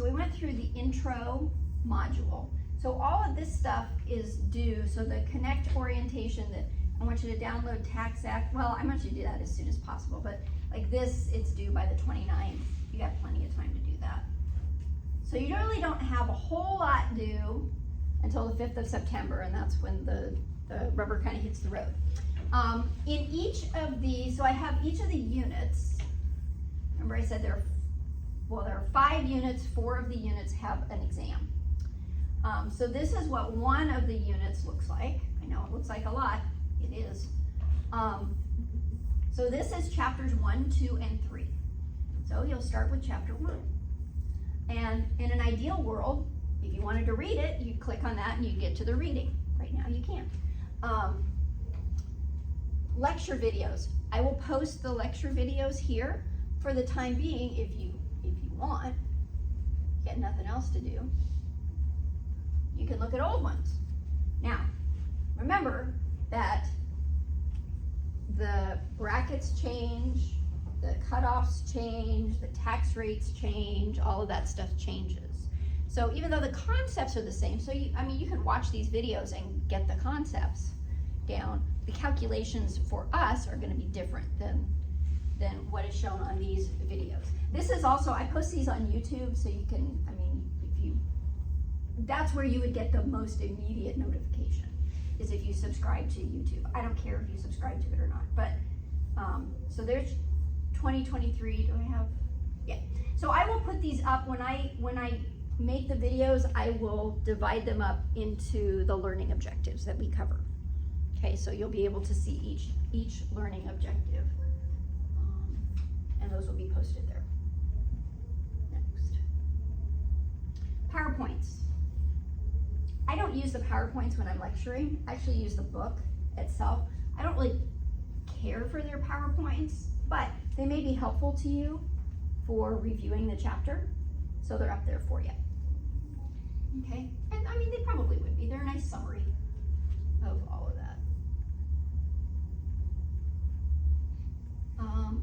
So we went through the intro module. So all of this stuff is due, so the Connect orientation, that I want you to download TaxAct. Well, I want you to do that as soon as possible, but like this, it's due by the 29th. You got plenty of time to do that. So you really don't have a whole lot due until the 5th of September, and that's when the rubber kind of hits the road. In each of the, so I have each of the units. Remember I said there are 5 units, 4 of the units have an exam. So this is what one of the units looks like. I know it looks like a lot, it is. So this is chapters 1, 2, and 3. So you'll start with chapter 1. And in an ideal world, if you wanted to read it, you'd click on that and you'd get to the reading. Right now you can't. Lecture videos. I will post the lecture videos here for the time being if you want. Get nothing else to do. You can look at old ones. Now, remember that the brackets change, the cutoffs change, the tax rates change, all of that stuff changes. So even though the concepts are the same, so you can watch these videos and get the concepts down, the calculations for us are going to be different than what is shown on these videos. This is also, I post these on YouTube, so you can, that's where you would get the most immediate notification, is if you subscribe to YouTube. I don't care if you subscribe to it or not, but, so there's 2023, do I have, yeah. So I will put these up when I make the videos. I will divide them up into the learning objectives that we cover. Okay, so you'll be able to see each learning objective, and those will be posted there. Next, PowerPoints. I don't use the PowerPoints when I'm lecturing. I actually use the book itself. I don't really care for their PowerPoints, but they may be helpful to you for reviewing the chapter, so they're up there for you. Okay, and they probably would be. They're a nice summary of all of that.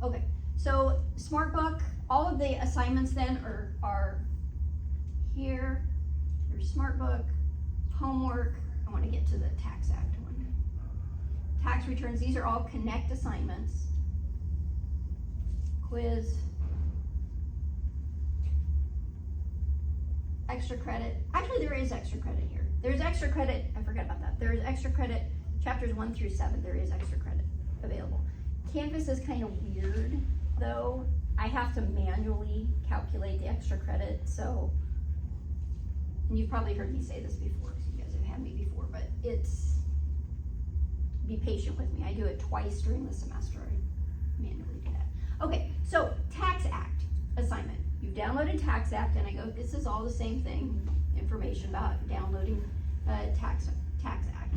Okay, so SmartBook, all of the assignments then are here. There's SmartBook, homework. I want to get to the Tax Act one. Tax returns, these are all Connect assignments. Quiz. Extra credit. Actually, there is extra credit here. There's extra credit, I forgot about that. There's extra credit, chapters 1 through 7, there is extra credit available. Canvas is kind of weird, though. I have to manually calculate the extra credit, so, and you've probably heard me say this before, because you guys have had me before, but be patient with me. I do it twice during the semester. I manually do that. Okay, so Tax Act assignment. You've downloaded Tax Act, and I go, this is all the same thing, information about downloading Tax Act.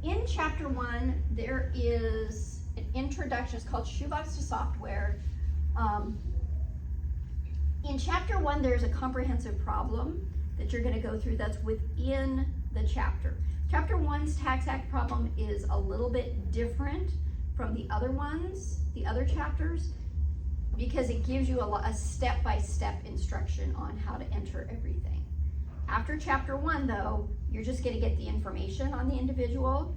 In chapter 1, there is an introduction. It's called Shoebox to Software. In chapter 1, there's a comprehensive problem that you're going to go through that's within the chapter. Chapter 1's Tax Act problem is a little bit different from the other ones, the other chapters, because it gives you a step-by-step instruction on how to enter everything. After chapter 1, though, you're just going to get the information on the individual,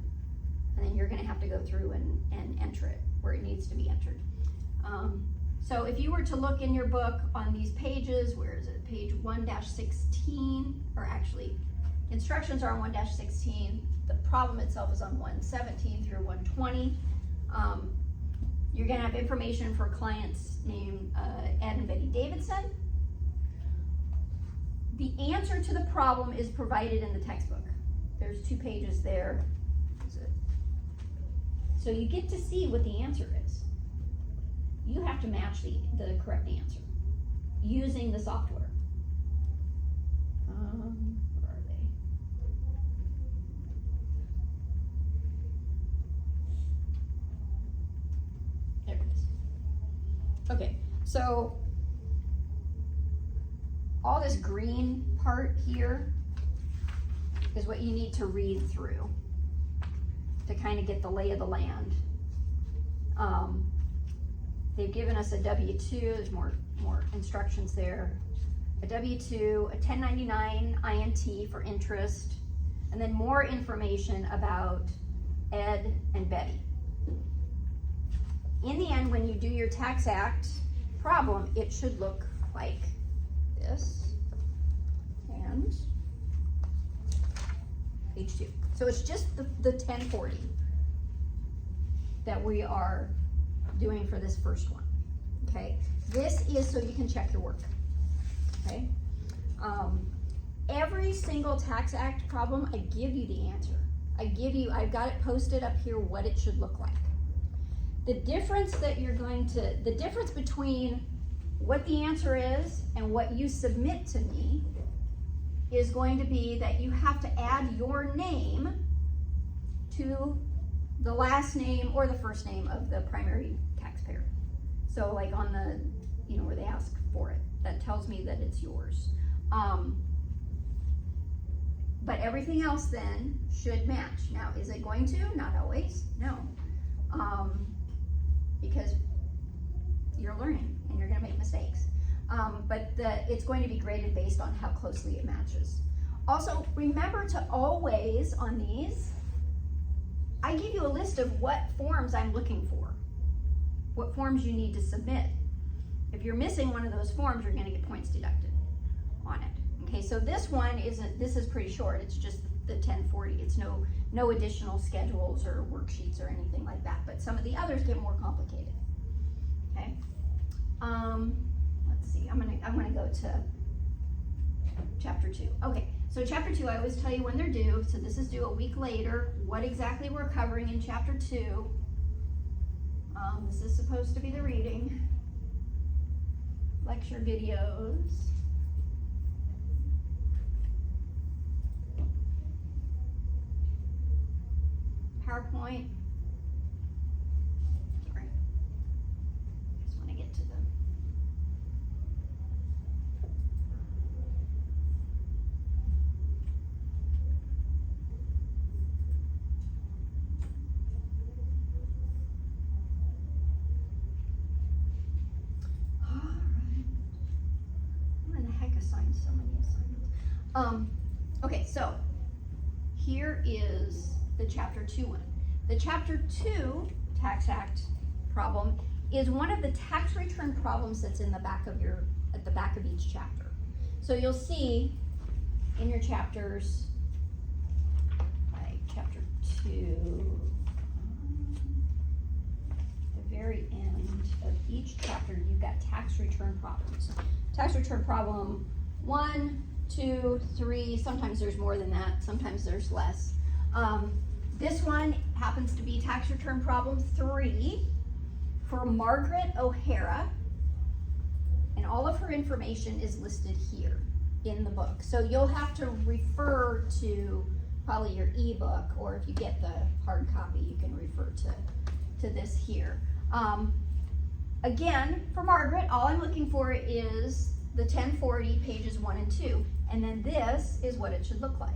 and then you're going to have to go through and enter it where it needs to be entered. So if you were to look in your book on these pages, where is it? Page 1-16, or actually, instructions are on 1-16. The problem itself is on 117 through 120. You're going to have information for clients named Ed and Betty Davidson. The answer to the problem is provided in the textbook. There's 2 pages there. So you get to see what the answer is. You have to match the correct answer using the software. Where are they? There it is. Okay, so all this green part here is what you need to read through to kind of get the lay of the land. They've given us a W-2, there's more instructions there. a W-2, a 1099 INT for interest, and then more information about Ed and Betty. In the end, when you do your Tax Act problem, it should look like this, and page 2. So it's just the 1040 that we are doing for this first one, okay? This is so you can check your work, okay? Every single Tax Act problem, I give you the answer. I've got it posted up here what it should look like. The difference between what the answer is and what you submit to me is going to be that you have to add your name to the last name or the first name of the primary taxpayer. So like on the, where they ask for it, that tells me that it's yours. But everything else then should match. Now, is it going to? Not always, no. Because you're learning and you're gonna make mistakes. But it's going to be graded based on how closely it matches. Also, remember to always, on these, I give you a list of what forms I'm looking for, what forms you need to submit. If you're missing one of those forms, you're gonna get points deducted on it. Okay, so this one this is pretty short. It's just the 1040. It's no additional schedules or worksheets or anything like that, but some of the others get more complicated. Okay, let's see, I'm gonna go to chapter 2. Okay, so chapter 2, I always tell you when they're due, so this is due a week later. What exactly we're covering in chapter 2. This is supposed to be the reading, lecture videos. PowerPoint. Sorry. Just want to get to them. All right. Who in the heck assigned so many assignments? Okay, so here is the chapter 2 one. The chapter 2 Tax Act problem is one of the tax return problems that's in the back of at the back of each chapter. So you'll see in your chapters, like chapter 2, the very end of each chapter, you've got tax return problems. Tax return problem 1, 2, 3, sometimes there's more than that, sometimes there's less. This one happens to be tax return problem 3 for Margaret O'Hara, and all of her information is listed here in the book. So you'll have to refer to probably your ebook, or if you get the hard copy, you can refer to this here. Again, for Margaret, all I'm looking for is the 1040 pages 1 and 2, and then this is what it should look like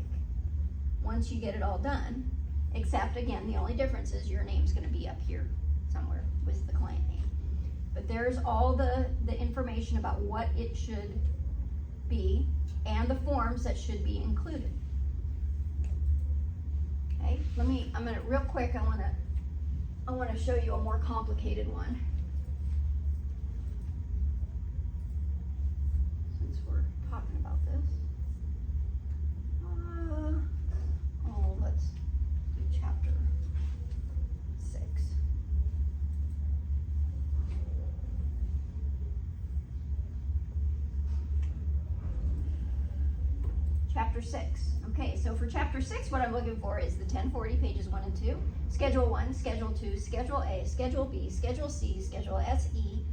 once you get it all done. Except, again, the only difference is your name's going to be up here somewhere with the client name. But there's all the information about what it should be and the forms that should be included. Okay, I'm going to, real quick, I want to show you a more complicated one. Since we're talking about this. Let's do chapter 6. Chapter 6. Okay, so for chapter 6, what I'm looking for is the 1040 pages 1 and 2, Schedule 1, Schedule 2, Schedule A, Schedule B, Schedule C, Schedule SE,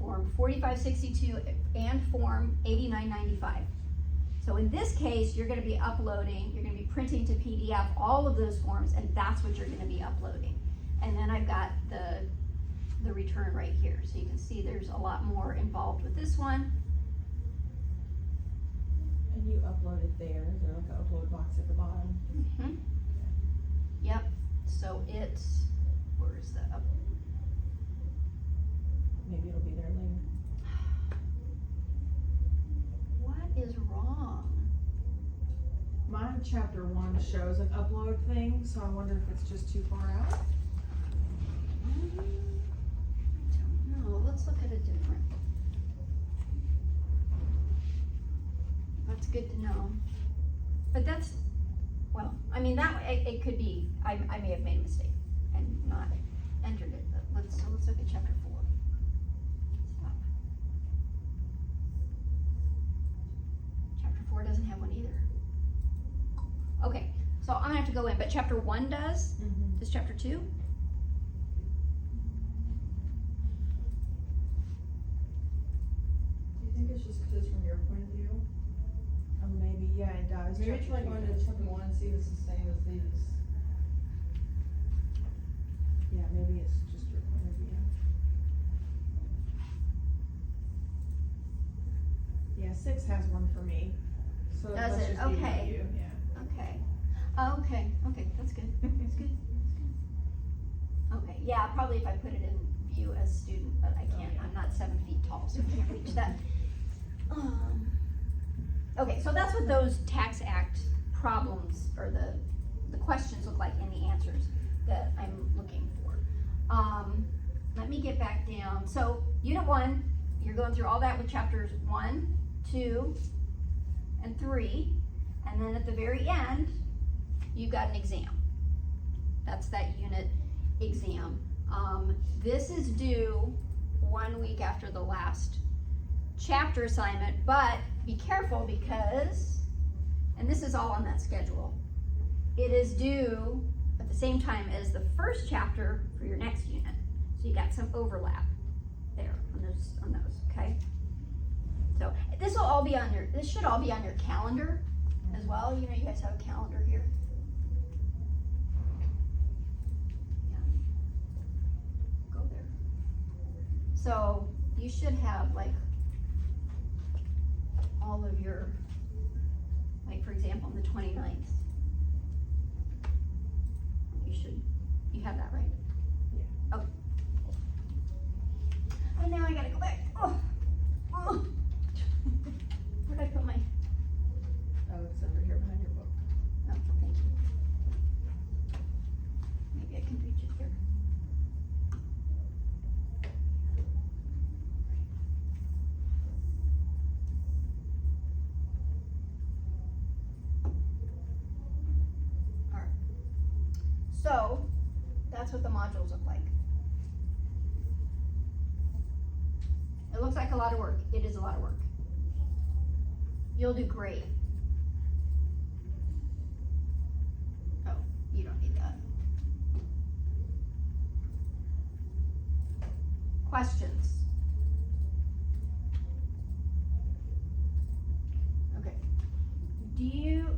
Form 4562, and Form 8995. So in this case, you're going to be printing to PDF all of those forms, and that's what you're going to be uploading. And then I've got the return right here. So you can see there's a lot more involved with this one. And you upload it there. Is there like an upload box at the bottom? Mm-hmm. Yep. So where's the upload? Maybe it'll be there later. bottom of chapter 1 shows an upload thing, so I wonder if it's just too far out. I don't know, let's look at a different. That's good to know. But that's, well, I mean, that, it could be, I may have made a mistake and not entered it, but let's look at chapter 4. Stop. Chapter 4 doesn't have one either. Okay, so I'm gonna have to go in, but chapter 1 does? Mm-hmm. Does chapter 2? Do you think it's just because from your point of view? Maybe, yeah, it does. Maybe Chapter try 2 going to does. chapter 1 and see if it's the same as these. Yeah, maybe it's just your point of view. Yeah, 6 has one for me. So it Does must it? just be Okay. you, yeah. Okay. Okay, that's good. That's good. Okay, yeah, probably if I put it in view as student, but I can't, I'm not 7 feet tall, so I can't reach that. Okay, so that's what those Tax Act problems, or the questions look like, and the answers that I'm looking for. Let me get back down. So, Unit 1, you're going through all that with chapters 1, 2, and 3, and then at the very end, you've got an exam. That's that unit exam. This is due 1 week after the last chapter assignment, but be careful because, and this is all on that schedule, it is due at the same time as the first chapter for your next unit. So you got some overlap there on those, okay? So this will all be on your, this should all be on your calendar as well. You know, you guys have a calendar here. Yeah. Go there. So you should have like all of your, like for example, on the 29th. You have that right? Yeah. Oh. And now I gotta go back. Oh. Oh. Where'd I put my, Oh, it's over here behind your book. oh, thank you. Maybe I can reach it here. Alright. So, that's what the modules look like. It looks like a lot of work. It is a lot of work. You'll do great. Oh, you don't need that. Questions? Okay.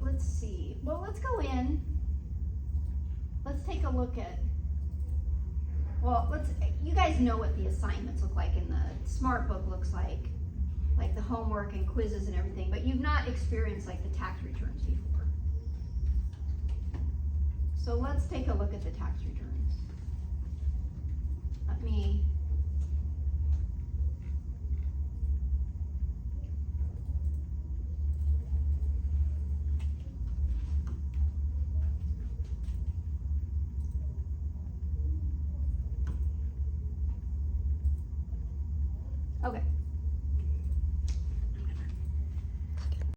Let's see. Well, let's go in. Let's take a look at, well, you guys know what the assignments look like and the Smart Book looks like the homework and quizzes and everything, but you've not experienced like the tax returns before. So let's take a look at the tax returns. Let me